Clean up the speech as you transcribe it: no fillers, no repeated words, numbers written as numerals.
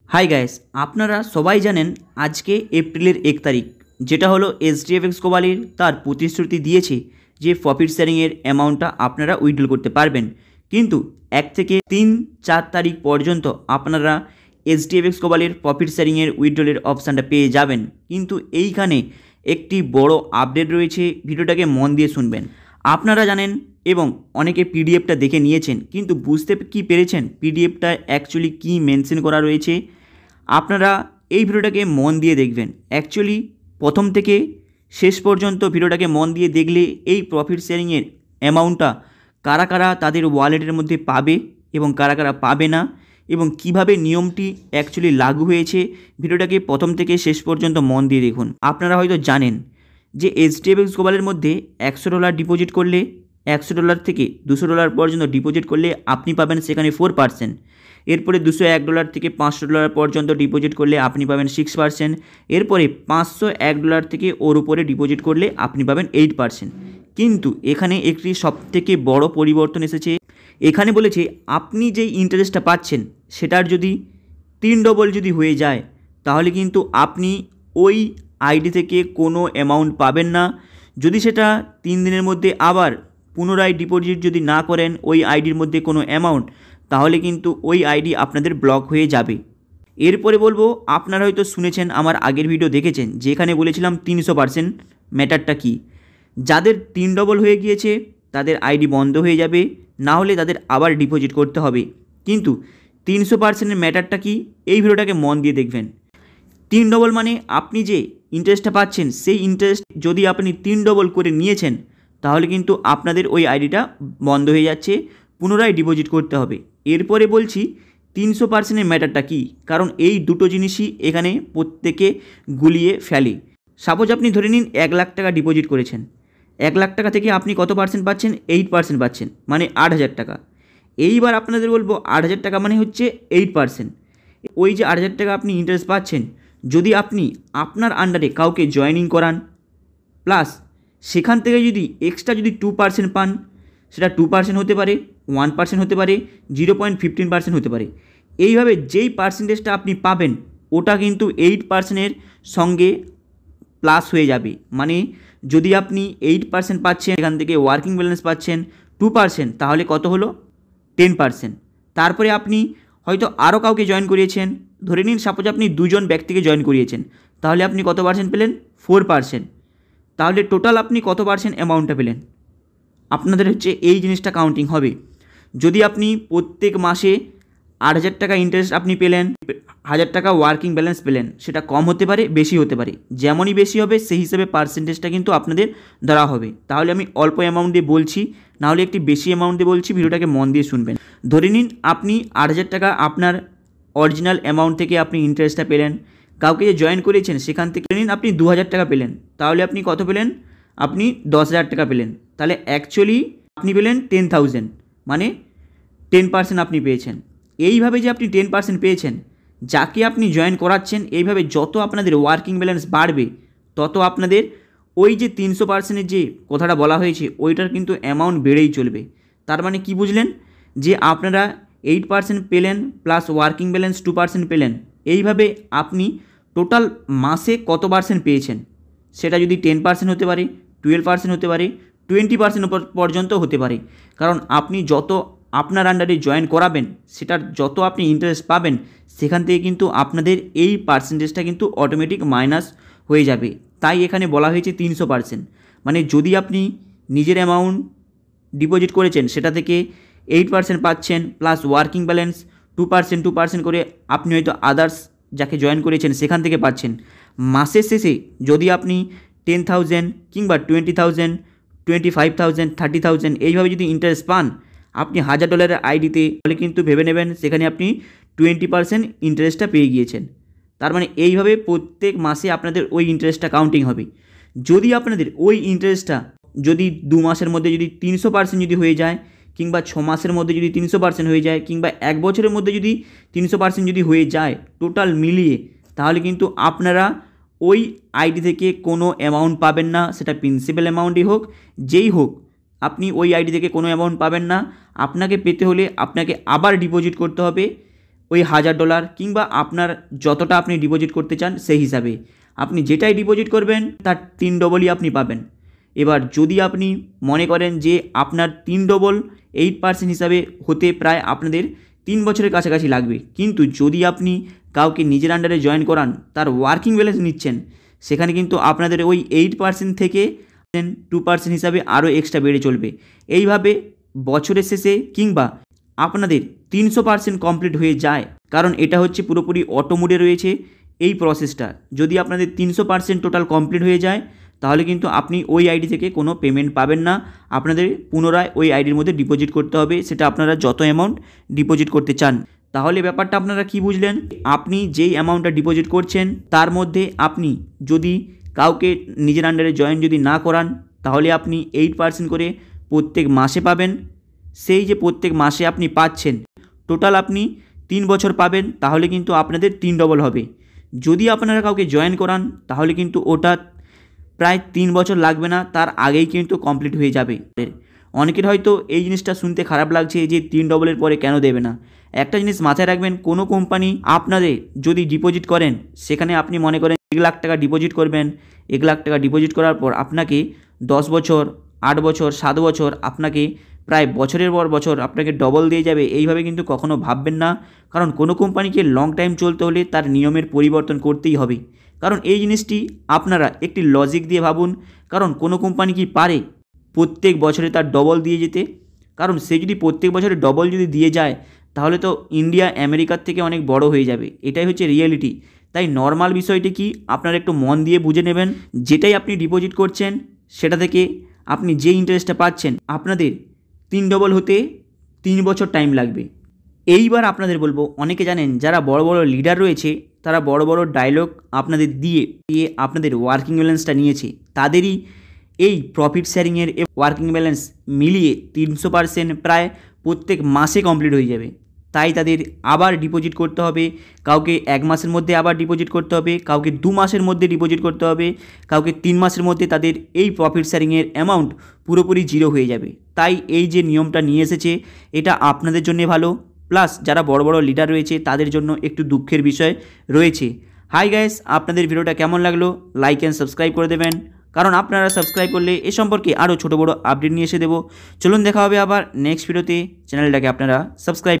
Hi guys, আপনারা সবাই জানেন আজকে এপ্রিলের 1 তারিখ, যেটা হলো এইচডিএফএক্স গ্লোবালের তার প্রতিশ্রুতি দিয়েছে যে প্রফিট শেয়ারিংয়ের অ্যামাউন্টটা আপনারা উইথড্র করতে পারবেন। কিন্তু 1 থেকে 3-4 তারিখ পর্যন্ত আপনারা এইচডিএফএক্স গ্লোবালের প্রফিট শেয়ারিংয়ের উইথড্রলের অপশানটা পেয়ে যাবেন। কিন্তু এইখানে একটি বড় আপডেট রয়েছে, ভিডিওটাকে মন দিয়ে শুনবেন। আপনারা জানেন এবং অনেকে পিডিএফটা দেখে নিয়েছেন, কিন্তু বুঝতে কি পেরেছেন পিডিএফটা অ্যাকচুয়ালি কী মেনশন করা রয়েছে? আপনারা এই ভিডিওটাকে মন দিয়ে দেখবেন। অ্যাকচুয়ালি প্রথম থেকে শেষ পর্যন্ত ভিডিওটাকে মন দিয়ে দেখলে এই প্রফিট শেয়ারিংয়ের অ্যামাউন্টটা কারা কারা তাদের ওয়ালেটের মধ্যে পাবে এবং কারা কারা পাবে না, এবং কিভাবে নিয়মটি অ্যাকচুয়ালি লাগু হয়েছে, ভিডিওটাকে প্রথম থেকে শেষ পর্যন্ত মন দিয়ে দেখুন। আপনারা হয়তো জানেন যে এইচডিএফএক্স গ্লোবালের মধ্যে $100 ডিপোজিট করলে, $100 থেকে $200 পর্যন্ত ডিপোজিট করলে আপনি পাবেন সেখানে 4%। এরপরে $201 থেকে $500 পর্যন্ত ডিপোজিট করলে আপনি পাবেন 6%। এরপরে $501 থেকে ওর উপরে ডিপোজিট করলে আপনি পাবেন 8%। কিন্তু এখানে একটি সবথেকে বড় পরিবর্তন এসেছে। এখানে বলেছে আপনি যেই ইন্টারেস্টটা পাচ্ছেন সেটার যদি 3 ডবল যদি হয়ে যায়, তাহলে কিন্তু আপনি ওই আইডি থেকে কোনো অ্যামাউন্ট পাবেন না। যদি সেটা 3 দিনের মধ্যে আবার পুনরায় ডিপোজিট যদি না করেন ওই আইডির মধ্যে কোনো অ্যামাউন্ট, তাহলে কিন্তু ওই আইডি আপনাদের ব্লক হয়ে যাবে। এরপরে বলবো, আপনারা হয়তো শুনেছেন, আমার আগের ভিডিও দেখেছেন, যেখানে বলেছিলাম 300% ম্যাটারটা কি। যাদের 3 ডবল হয়ে গিয়েছে তাদের আইডি বন্ধ হয়ে যাবে, না হলে তাদের আবার ডিপোজিট করতে হবে। কিন্তু 300%-এর ম্যাটারটা কি, এই ভিডিওটাকে মন দিয়ে দেখবেন। 3 ডবল মানে আপনি যে ইন্টারেস্টটা পাচ্ছেন সেই ইন্টারেস্ট যদি আপনি 3 ডবল করে নিয়েছেন, তাহলে কিন্তু আপনাদের ওই আইডিটা বন্ধ হয়ে যাচ্ছে, পুনরায় ডিপোজিট করতে হবে। এরপরে বলছি 300%-এর ম্যাটারটা কি, কারণ এই দুটো জিনিসই এখানে প্রত্যেকে গুলিয়ে ফেলে। সাপোজ আপনি ধরে নিন 1 লাখ টাকা ডিপোজিট করেছেন, 1 লাখ টাকা থেকে আপনি কত পার্সেন্ট পাচ্ছেন? 8% পাচ্ছেন, মানে 8,000 টাকা। এইবার আপনাদের বলবো 8,000 টাকা মানে হচ্ছে 8%। ওই যে 8,000 টাকা আপনি ইন্টারেস্ট পাচ্ছেন, যদি আপনি আপনার আন্ডারে কাউকে জয়েনিং করান, প্লাস সেখান থেকে যদি এক্সট্রা যদি 2% পান, সেটা 2% হতে পারে, 1% হতে পারে, 0.15% হতে পারে। এইভাবে যেই পার্সেন্টেজটা আপনি পাবেন ওটা কিন্তু 8%-এর সঙ্গে প্লাস হয়ে যাবে। মানে যদি আপনি 8% পাচ্ছেন, এখান থেকে ওয়ার্কিং ব্যালেন্স পাচ্ছেন 2%, তাহলে কত হলো? 10%। তারপরে আপনি হয়তো আরও কাউকে জয়েন করিয়েছেন, ধরে নিন সাপোজ আপনি 2 জন ব্যক্তিকে জয়েন করিয়েছেন, তাহলে আপনি কত পার্সেন্ট পেলেন? 4%। তাহলে টোটাল আপনি কত পার্সেন্ট অ্যামাউন্টটা পেলেন? আপনাদের হচ্ছে এই জিনিসটা কাউন্টিং হবে। যদি আপনি প্রত্যেক মাসে 8,000 টাকা ইন্টারেস্ট আপনি পেলেন, 1,000 টাকা ওয়ার্কিং ব্যালেন্স পেলেন, সেটা কম হতে পারে, বেশি হতে পারে। যেমনই বেশি হবে সেই হিসেবে পার্সেন্টেজটা কিন্তু আপনাদের ধরা হবে। তাহলে আমি অল্প অ্যামাউন্ট দিয়ে বলছি, নাহলে একটি বেশি অ্যামাউন্ট দিয়ে বলছি, ভিডিওটাকে মন দিয়ে শুনবেন। ধরে নিন আপনি 8,000 টাকা আপনার অরিজিনাল অ্যামাউন্ট থেকে আপনি ইন্টারেস্টটা পেলেন, কাউকে যে জয়েন করেছেন সেখান থেকে নিন আপনি 2,000 টাকা পেলেন, তাহলে আপনি কত পেলেন? আপনি 10,000 টাকা পেলেন। তাহলে অ্যাকচুয়ালি আপনি পেলেন 10,000, মানে 10% আপনি পেয়েছেন। এইভাবে যে আপনি 10% পেয়েছেন, যাকে আপনি জয়েন করাচ্ছেন, এইভাবে যত আপনাদের ওয়ার্কিং ব্যালেন্স বাড়বে তত আপনাদের ওই যে 300%-এর যে কথাটা বলা হয়েছে ওইটার কিন্তু অ্যামাউন্ট বেড়েই চলবে। তার মানে কি বুঝলেন? যে আপনারা 8% পেলেন প্লাস ওয়ার্কিং ব্যালেন্স 2% পেলেন, এইভাবে আপনি টোটাল মাসে কত পার্সেন্ট পেয়েছেন সেটা যদি 10% হতে পারে, 12% হতে পারে, 20% পর্যন্ত হতে পারে। কারণ আপনি যত আপনার আন্ডারে জয়েন করাবেন, সেটার যত আপনি ইন্টারেস্ট পাবেন, সেখান থেকে কিন্তু আপনাদের এই পার্সেন্টেজটা কিন্তু অটোমেটিক মাইনাস হয়ে যাবে। তাই এখানে বলা হয়েছে 300%। মানে যদি আপনি নিজের অ্যামাউন্ট ডিপোজিট করেছেন সেটা থেকে 8% পাচ্ছেন, প্লাস ওয়ার্কিং ব্যালেন্স 2% করে আপনি হয়তো আদার্স যাকে জয়েন করেছেন সেখান থেকে পাচ্ছেন। মাসের শেষে যদি আপনি 10,000 কিংবা 20,000, 25,000, 30,000 এইভাবে যদি ইন্টারেস্ট পান, আপনি $1,000 আইডিতে, তাহলে কিন্তু ভেবে নেবেন সেখানে আপনি 20% ইন্টারেস্টটা পেয়ে গিয়েছেন। তার মানে এইভাবে প্রত্যেক মাসে আপনাদের ওই ইন্টারেস্টটা কাউন্টিং হবে। যদি আপনাদের ওই ইন্টারেস্টটা যদি 2 মাসের মধ্যে যদি 300% যদি হয়ে যায়, কিংবা 6 মাসের মধ্যে যদি 300% হয়ে যায়, কিংবা 1 বছরের মধ্যে যদি 300% যদি হয়ে যায় টোটাল মিলিয়ে, তাহলে কিন্তু আপনারা ওই আইডি থেকে কোনো অ্যামাউন্ট পাবেন না, সেটা প্রিন্সিপাল অ্যামাউন্টই হোক, যেই হোক, আপনি ওই আইডি থেকে কোনো অ্যামাউন্ট পাবেন না। আপনাকে পেতে হলে আপনাকে আবার ডিপোজিট করতে হবে ওই $1000 কিংবা আপনার যতটা আপনি ডিপোজিট করতে চান সেই হিসাবে আপনি যেটাই ডিপোজিট করবেন তার 3 ডবলই আপনি পাবেন। এবার যদি আপনি মনে করেন যে আপনার 3 ডবল 8% হিসাবে হতে প্রায় আপনাদের 3 বছরের কাছাকাছি লাগবে, কিন্তু যদি আপনি কাউকে নিজের আন্ডারে জয়েন করান তার ওয়ার্কিং ব্যালেন্স নিচ্ছেন, সেখানে কিন্তু আপনাদের ওই 8% থেকে 2% হিসাবে আরও এক্সট্রা বেড়ে চলবে। এইভাবে বছরের শেষে কিংবা আপনাদের 300% কমপ্লিট হয়ে যায়, কারণ এটা হচ্ছে পুরোপুরি অটো মোডে রয়েছে এই প্রসেসটা। যদি আপনাদের 300% টোটাল কমপ্লিট হয়ে যায় তাহলে কিন্তু আপনি ওই আইডি থেকে কোনো পেমেন্ট পাবেন না, আপনাদের পুনরায় ওই আইডির মধ্যে ডিপোজিট করতে হবে, সেটা আপনারা যত অ্যামাউন্ট ডিপোজিট করতে চান। তাহলে ব্যাপারটা আপনারা কি বুঝলেন? আপনি যেই অ্যামাউন্টটা ডিপোজিট করছেন তার মধ্যে আপনি যদি কাউকে নিজের আন্ডারে জয়েন যদি না করান তাহলে আপনি 8% করে প্রত্যেক মাসে পাবেন। সেই যে প্রত্যেক মাসে আপনি পাচ্ছেন টোটাল আপনি 3 বছর পাবেন, তাহলে কিন্তু আপনাদের 3 ডবল হবে। যদি আপনারা কাউকে জয়েন করান তাহলে কিন্তু ওটা প্রায় 3 বছর লাগবে না, তার আগেই কিন্তু কমপ্লিট হয়ে যাবে। অনেকের হয়তো এই জিনিসটা শুনতে খারাপ লাগছে যে 3 ডবলের পরে কেন দেবে না। একটা জিনিস মাথায় রাখবেন, কোনো কোম্পানি আপনাদের যদি ডিপোজিট করেন, সেখানে আপনি মনে করেন 1 লাখ টাকা ডিপোজিট করবেন, 1 লাখ টাকা ডিপোজিট করার পর আপনাকে 10 বছর 8 বছর 7 বছর আপনাকে প্রায় বছরের পর বছর আপনাকে ডবল দিয়ে যাবে, এইভাবে কিন্তু কখনো ভাববেন না। কারণ কোনো কোম্পানিকে লং টাইম চলতে হলে তার নিয়মের পরিবর্তন করতেই হবে। কারণ এই জিনিসটি আপনারা একটি লজিক দিয়ে ভাবুন, কারণ কোনো কোম্পানি কি পারে প্রত্যেক বছরে তার ডবল দিয়ে যেতে? কারণ সে যদি প্রত্যেক বছরে ডবল যদি দিয়ে যায় তাহলে তো ইন্ডিয়া আমেরিকার থেকে অনেক বড় হয়ে যাবে, এটাই হচ্ছে রিয়েলিটি। তাই নর্মাল বিষয়টি কি আপনারা একটু মন দিয়ে বুঝে নেবেন, যেটাই আপনি ডিপোজিট করছেন সেটা থেকে আপনি যে ইন্টারেস্টটা পাচ্ছেন আপনাদের 3 ডবল হতে 3 বছর টাইম লাগবে। এইবার আপনাদের বলবো, অনেকে জানেন যারা বড় বড় লিডার রয়েছে তারা বড় বড় ডায়লগ আপনাদের দিয়ে আপনাদের ওয়ার্কিং ব্যালেন্সটা নিয়েছে, তাদেরই এই প্রফিট শেয়ারিংয়ের ওয়ার্কিং ব্যালেন্স মিলিয়ে 300% প্রায় প্রত্যেক মাসে কমপ্লিট হয়ে যাবে। তাই তাদের আবার ডিপোজিট করতে হবে, কাউকে 1 মাসের মধ্যে আবার ডিপোজিট করতে হবে, কাউকে 2 মাসের মধ্যে ডিপোজিট করতে হবে, কাউকে 3 মাসের মধ্যে তাদের এই প্রফিট শেয়ারিংয়ের অ্যামাউন্ট পুরোপুরি জিরো হয়ে যাবে। তাই এই যে নিয়মটা নিয়ে এসেছে এটা আপনাদের জন্য ভালো, প্লাস যারা বড় বড় লিডার রয়েছে তাদের জন্য একটু দুঃখের বিষয় রয়েছে। হাই গাইস, আপনাদের ভিডিওটা কেমন লাগলো? লাইক অ্যান্ড সাবস্ক্রাইব করে দেবেন, কারণ আপনারা সাবস্ক্রাইব করলে এ সম্পর্কে আরও ছোটো বড়ো আপডেট নিয়ে এসে দেবো। চলুন দেখা হবে আবার নেক্সট ভিডিওতে, চ্যানেলটাকে আপনারা সাবস্ক্রাইব